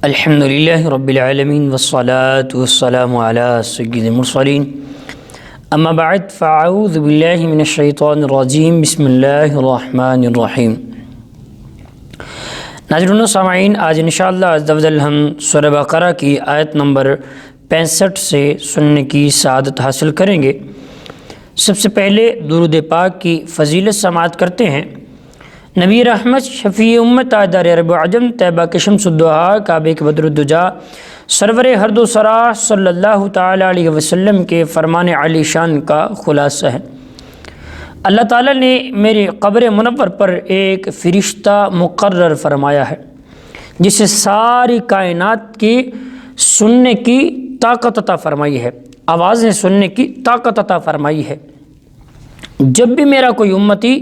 الحمدللہ رب العالمین والصلاة والسلام علی سید المرسلین اما بعد فاعوذ باللہ من الشیطان الرجیم بسم اللہ الرحمن الرحیم۔ ناظرین و سامعین، آج انشاءاللہ عز و جل ہم سورہ بقرہ کی آیت نمبر 65 سے سننے کی سعادت حاصل کریں گے۔ سب سے پہلے درود پاک کی فضیلت سماعت کرتے ہیں۔ نبی رحمت شفیع امت تاجدار عرب و عجم طیبہ کے شمس الدہا کعبہ کے بدر الدجا سرور ہرد و سرا صلی اللہ تعالیٰ علیہ وسلم کے فرمان علی شان کا خلاصہ ہے۔ اللہ تعالیٰ نے میری قبر منور پر ایک فرشتہ مقرر فرمایا ہے جسے ساری کائنات کی سننے کی طاقت عطا فرمائی ہے، آوازیں سننے کی طاقت عطا فرمائی ہے۔ جب بھی میرا کوئی امتی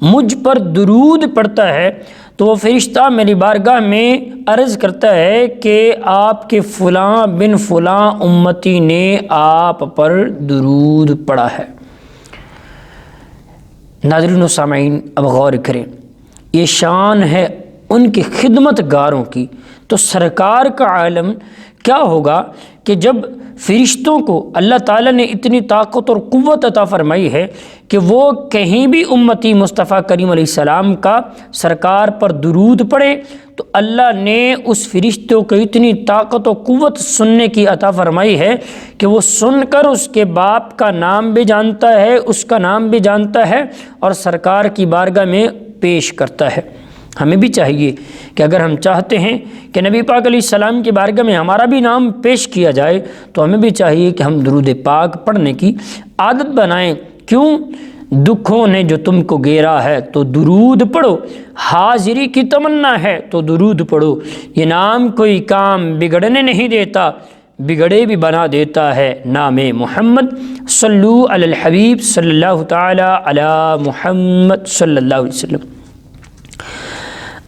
مجھ پر درود پڑھتا ہے تو وہ فرشتہ میری بارگاہ میں عرض کرتا ہے کہ آپ کے فلاں بن فلاں امتی نے آپ پر درود پڑھا ہے۔ ناظرین و سامعین، اب غور کریں، یہ شان ہے ان کی خدمت گاروں کی، تو سرکار کا عالم کیا ہوگا کہ جب فرشتوں کو اللہ تعالیٰ نے اتنی طاقت اور قوت عطا فرمائی ہے کہ وہ کہیں بھی امتی مصطفیٰ کریم علیہ السلام کا سرکار پر درود پڑھے تو اللہ نے اس فرشتوں کو اتنی طاقت و قوت سننے کی عطا فرمائی ہے کہ وہ سن کر اس کے باپ کا نام بھی جانتا ہے، اس کا نام بھی جانتا ہے اور سرکار کی بارگاہ میں پیش کرتا ہے۔ ہمیں بھی چاہیے کہ اگر ہم چاہتے ہیں کہ نبی پاک علیہ السلام کی بارگاہ میں ہمارا بھی نام پیش کیا جائے تو ہمیں بھی چاہیے کہ ہم درود پاک پڑھنے کی عادت بنائیں۔ کیوں؟ دکھوں نے جو تم کو گھیرا ہے تو درود پڑھو، حاضری کی تمنا ہے تو درود پڑھو، یہ نام کوئی کام بگڑنے نہیں دیتا، بگڑے بھی بنا دیتا ہے نام محمد۔ صلو علی الحبیب صلی اللہ تعالی علی محمد صلی اللہ علیہ وسلم۔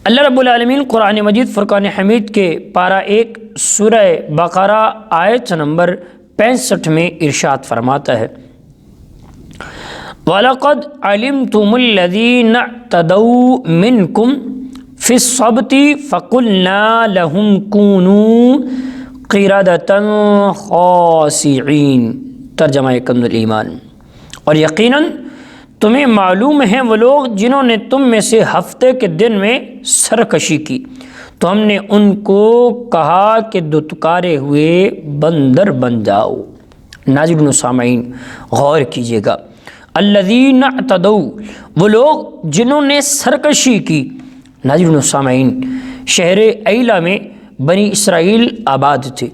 اللہ رب العالمین قرآن مجید فرقان حمید کے پارہ 1 سورہ بقرہ آیت نمبر 65 میں ارشاد فرماتا ہے، وَلَقَدْ عَلِمْتُمُ الَّذِينَ اعْتَدَوْا مِنْكُمْ فِي السَّبْتِ فَقُلْنَا لَهُمْ كُونُوا قِرَدَةً خَاسِعِينَ۔ ترجمہ کنز الایمان۔ اور یقیناً تمہیں معلوم ہیں وہ لوگ جنہوں نے تم میں سے ہفتے کے دن میں سرکشی کی تو ہم نے ان کو کہا کہ دتکارے ہوئے بندر بن جاؤ۔ ناظرین و سامعین، غور کیجیے گا، الذین اعتدوا، وہ لوگ جنہوں نے سرکشی کی۔ ناظرین و سامعین، شہر ایلہ میں بنی اسرائیل آباد تھے،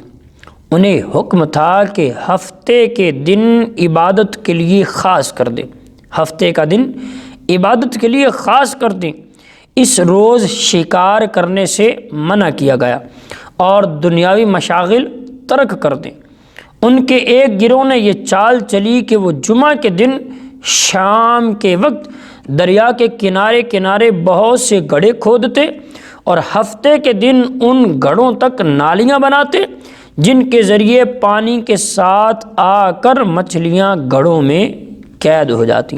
انہیں حکم تھا کہ ہفتے کے دن عبادت کے لیے خاص کر دیں، ہفتے کا دن عبادت کے لیے خاص کر دیں۔ اس روز شکار کرنے سے منع کیا گیا اور دنیاوی مشاغل ترک کر دیں۔ ان کے ایک گروہ نے یہ چال چلی کہ وہ جمعہ کے دن شام کے وقت دریا کے کنارے کنارے بہت سے گڑھے کھودتے اور ہفتے کے دن ان گڑھوں تک نالیاں بناتے جن کے ذریعے پانی کے ساتھ آ کر مچھلیاں گڑھوں میں قید ہو جاتی،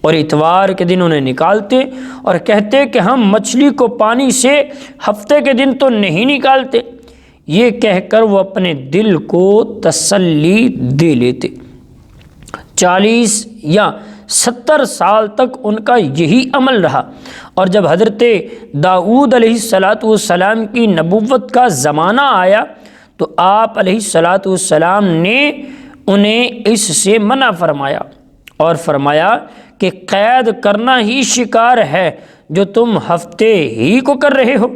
اور اتوار کے دن انہیں نکالتے اور کہتے کہ ہم مچھلی کو پانی سے ہفتے کے دن تو نہیں نکالتے۔ یہ کہہ کر وہ اپنے دل کو تسلی دے لیتے۔ 40 یا 70 سال تک ان کا یہی عمل رہا، اور جب حضرت داؤد علیہ السلام کی نبوت کا زمانہ آیا تو آپ علیہ السلام نے انہیں اس سے منع فرمایا اور فرمایا کہ قید کرنا ہی شکار ہے جو تم ہفتے ہی کو کر رہے ہو۔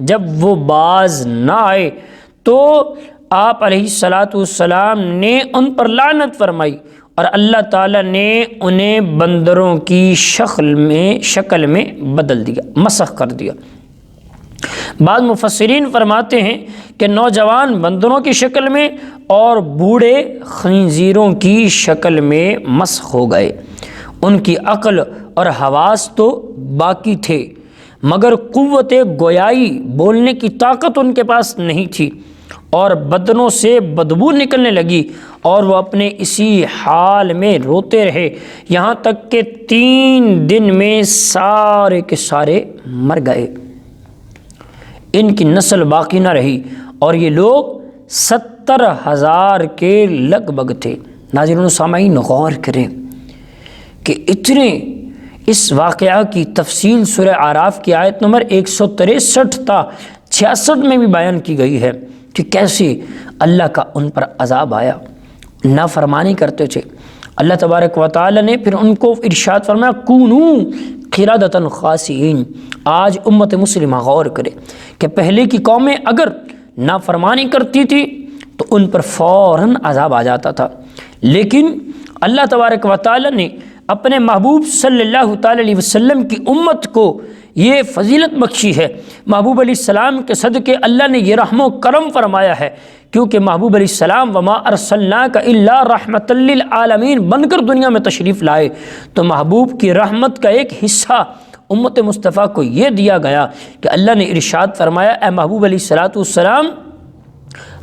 جب وہ باز نہ آئے تو آپ علیہ السلام نے ان پر لعنت فرمائی اور اللہ تعالیٰ نے انہیں بندروں کی شکل میں بدل دیا، مسخ کر دیا۔ بعض مفسرین فرماتے ہیں کہ نوجوان بندروں کی شکل میں اور بوڑھے خنزیروں کی شکل میں مسخ ہو گئے۔ ان کی عقل اور حواس تو باقی تھے مگر قوت گویائی، بولنے کی طاقت ان کے پاس نہیں تھی، اور بدنوں سے بدبو نکلنے لگی اور وہ اپنے اسی حال میں روتے رہے یہاں تک کہ 3 دن میں سارے کے سارے مر گئے۔ ان کی نسل باقی نہ رہی، اور یہ لوگ 70,000 کے لگ بھگ تھے۔ ناظرین و سامعین غور کریں کہ اتنے اس واقعہ کی تفصیل سورہ اعراف کی آیت نمبر 163 تا 66 میں بھی بیان کی گئی ہے کہ کیسے اللہ کا ان پر عذاب آیا، نافرمانی کرتے تھے۔ اللہ تبارک و تعالی نے پھر ان کو ارشاد فرمایا کونو قردۃ خاسئین۔ آج امت مسلمہ غور کرے کہ پہلے کی قومیں اگر نافرمانی کرتی تھی تو ان پر فوراً عذاب آ جاتا تھا، لیکن اللہ تبارک و تعالی نے اپنے محبوب صلی اللہ تعالی علیہ وسلم کی امت کو یہ فضیلت بخشی ہے۔ محبوب علیہ السلام کے صدقے اللہ نے یہ رحم و کرم فرمایا ہے، کیونکہ محبوب علیہ السلام وما ارسلناک الا رحمۃ للعالمین بن کر دنیا میں تشریف لائے، تو محبوب کی رحمت کا ایک حصہ امت مصطفیٰ کو یہ دیا گیا کہ اللہ نے ارشاد فرمایا اے محبوب علیہ السلام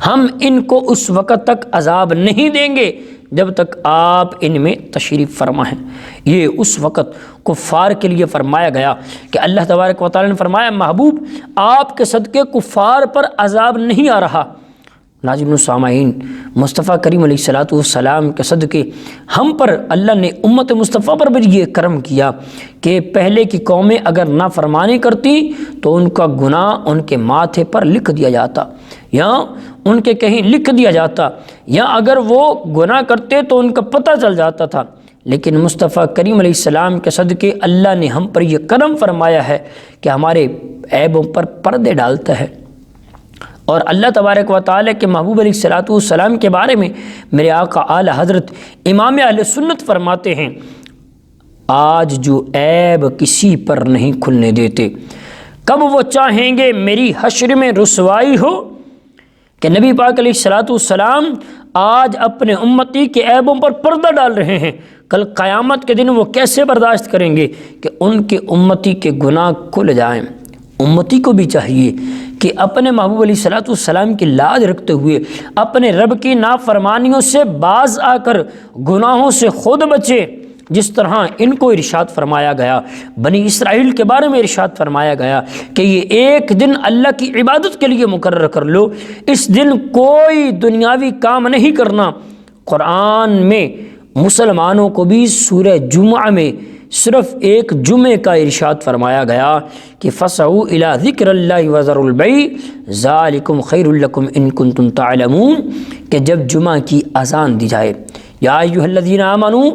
ہم ان کو اس وقت تک عذاب نہیں دیں گے جب تک آپ ان میں تشریف فرما ہیں۔ یہ اس وقت کفار کے لیے فرمایا گیا کہ اللہ تبارک و تعالی نے فرمایا محبوب آپ کے صدقے کفار پر عذاب نہیں آ رہا۔ ناظرین و سامعین، مصطفیٰ کریم علیہ السلام کے صدقے ہم پر اللہ نے امت مصطفیٰ پر بھی یہ کرم کیا کہ پہلے کی قومیں اگر نافرمانی کرتی تو ان کا گناہ ان کے ماتھے پر لکھ دیا جاتا، یا ان کے کہیں لکھ دیا جاتا، یا اگر وہ گناہ کرتے تو ان کا پتہ چل جاتا تھا۔ لیکن مصطفیٰ کریم علیہ السلام کے صدقے اللہ نے ہم پر یہ کرم فرمایا ہے کہ ہمارے عیبوں پر پردے ڈالتا ہے۔ اور اللہ تبارک و تعالیٰ کے محبوب علیہ السلام کے بارے میں میرے آقا اعلی حضرت امام اہل سنت فرماتے ہیں آج جو عیب کسی پر نہیں کھلنے دیتے، کب وہ چاہیں گے میری حشر میں رسوائی ہو، کہ نبی پاک علیہ السلام آج اپنے امتی کے عیبوں پر پردہ ڈال رہے ہیں، کل قیامت کے دن وہ کیسے برداشت کریں گے کہ ان کے امتی کے گناہ کھل جائیں۔ امتی کو بھی چاہیے کہ اپنے محبوب علیہ السلام کی لاج رکھتے ہوئے اپنے رب کی نافرمانیوں سے باز آ کر گناہوں سے خود بچے، جس طرح ان کو ارشاد فرمایا گیا، بنی اسرائیل کے بارے میں ارشاد فرمایا گیا کہ یہ ایک دن اللہ کی عبادت کے لیے مقرر کر لو، اس دن کوئی دنیاوی کام نہیں کرنا۔ قرآن میں مسلمانوں کو بھی سورہ جمعہ میں صرف ایک جمعے کا ارشاد فرمایا گیا کہ فَسَعُوا إِلَىٰ ذِكْرِ اللَّهِ وَذَرُوا الْبَيْعَ ذَلِكُمْ خَيْرٌ لَكُمْ إِن كُنتُمْ تَعْلَمُونَ، کہ جب جمعہ کی اذان دی جائے یا ایھا الذین آمنوا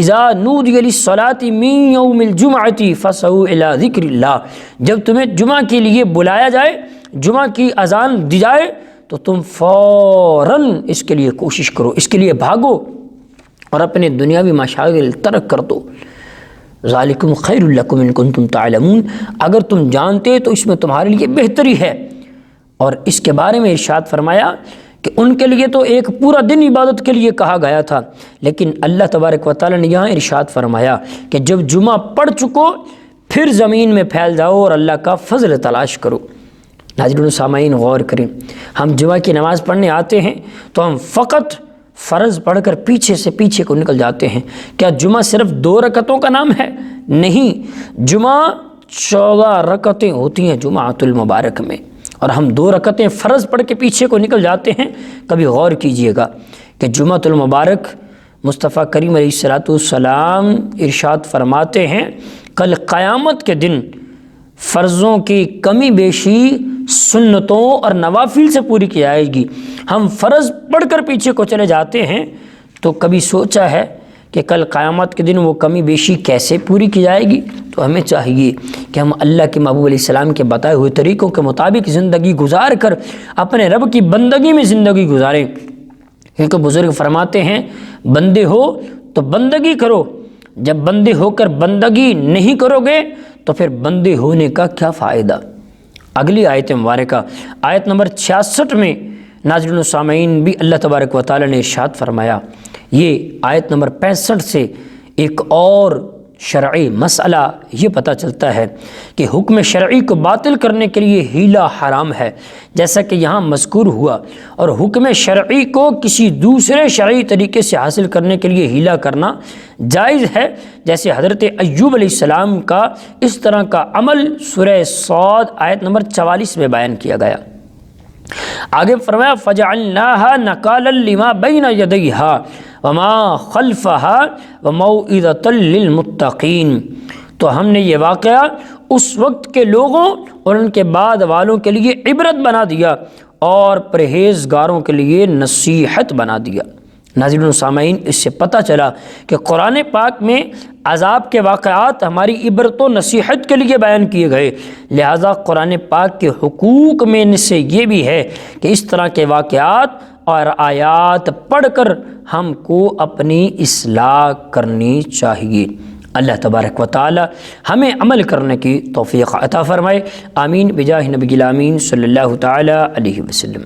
اذا نودی للصلاۃ من یوم الجمعۃ فسعوا الی ذکر اللہ، جب تمہیں جمعہ کے لیے بلایا جائے، جمعہ کی اذان دی جائے تو تم فوراً اس کے لیے کوشش کرو، اس کے لیے بھاگو اور اپنے دنیاوی مشاغل ترک کر دو۔ ذالکم خیر لکم ان کنتم تعلمون، اگر تم جانتے تو اس میں تمہارے لیے بہتری ہے۔ اور اس کے بارے میں ارشاد فرمایا کہ ان کے لیے تو ایک پورا دن عبادت کے لیے کہا گیا تھا، لیکن اللہ تبارک و تعالی نے یہاں ارشاد فرمایا کہ جب جمعہ پڑھ چکو پھر زمین میں پھیل جاؤ اور اللہ کا فضل تلاش کرو۔ ناظرین و سامعین غور کریں، ہم جمعہ کی نماز پڑھنے آتے ہیں تو ہم فقط فرض پڑھ کر پیچھے سے پیچھے کو نکل جاتے ہیں۔ کیا جمعہ صرف 2 رکعتوں کا نام ہے؟ نہیں، جمعہ 14 رکعتیں ہوتی ہیں جمعۃ المبارک میں، اور ہم 2 رکعتیں فرض پڑھ کے پیچھے کو نکل جاتے ہیں۔ کبھی غور کیجئے گا کہ جمعۃ المبارک مصطفیٰ کریم علیہ السلام ارشاد فرماتے ہیں کل قیامت کے دن فرضوں کی کمی بیشی سنتوں اور نوافل سے پوری کی جائے گی۔ ہم فرض پڑھ کر پیچھے کو چلے جاتے ہیں تو کبھی سوچا ہے کہ کل قیامت کے دن وہ کمی بیشی کیسے پوری کی جائے گی؟ تو ہمیں چاہیے کہ ہم اللہ کے محبوب علیہ السلام کے بتائے ہوئے طریقوں کے مطابق زندگی گزار کر اپنے رب کی بندگی میں زندگی گزاریں، کیونکہ بزرگ فرماتے ہیں بندے ہو تو بندگی کرو، جب بندے ہو کر بندگی نہیں کرو گے تو پھر بندے ہونے کا کیا فائدہ۔ اگلی آیت مبارکہ آیت نمبر 66 میں ناظرین و سامعین بھی اللہ تبارک و تعالی نے ارشاد فرمایا، یہ آیت نمبر 65 سے ایک اور شرعی مسئلہ یہ پتہ چلتا ہے کہ حکم شرعی کو باطل کرنے کے لیے ہیلا حرام ہے، جیسا کہ یہاں مذکور ہوا، اور حکم شرعی کو کسی دوسرے شرعی طریقے سے حاصل کرنے کے لیے ہیلا کرنا جائز ہے، جیسے حضرت ایوب علیہ السلام کا اس طرح کا عمل سورہ صاد آیت نمبر 44 میں بیان کیا گیا۔ آگے فرمایا فَجَعَلْنَاهَا نَكَالًا لِمَا بَيْنَ يَدَيْهَا وَمَا خَلْفَهَا وَمَوْعِظَةً لِلْمُتَّقِينَ، تو ہم نے یہ واقعہ اس وقت کے لوگوں اور ان کے بعد والوں کے لیے عبرت بنا دیا اور پرہیزگاروں کے لیے نصیحت بنا دیا۔ ناظرین و سامعین، اس سے پتہ چلا کہ قرآن پاک میں عذاب کے واقعات ہماری عبرت و نصیحت کے لیے بیان کیے گئے، لہٰذا قرآن پاک کے حقوق میں سے یہ بھی ہے کہ اس طرح کے واقعات اور آیات پڑھ کر ہم کو اپنی اصلاح کرنی چاہیے۔ اللہ تبارک و تعالی ہمیں عمل کرنے کی توفیق عطا فرمائے، آمین بجاہ نبی الامین صلی اللہ تعالی علیہ وسلم۔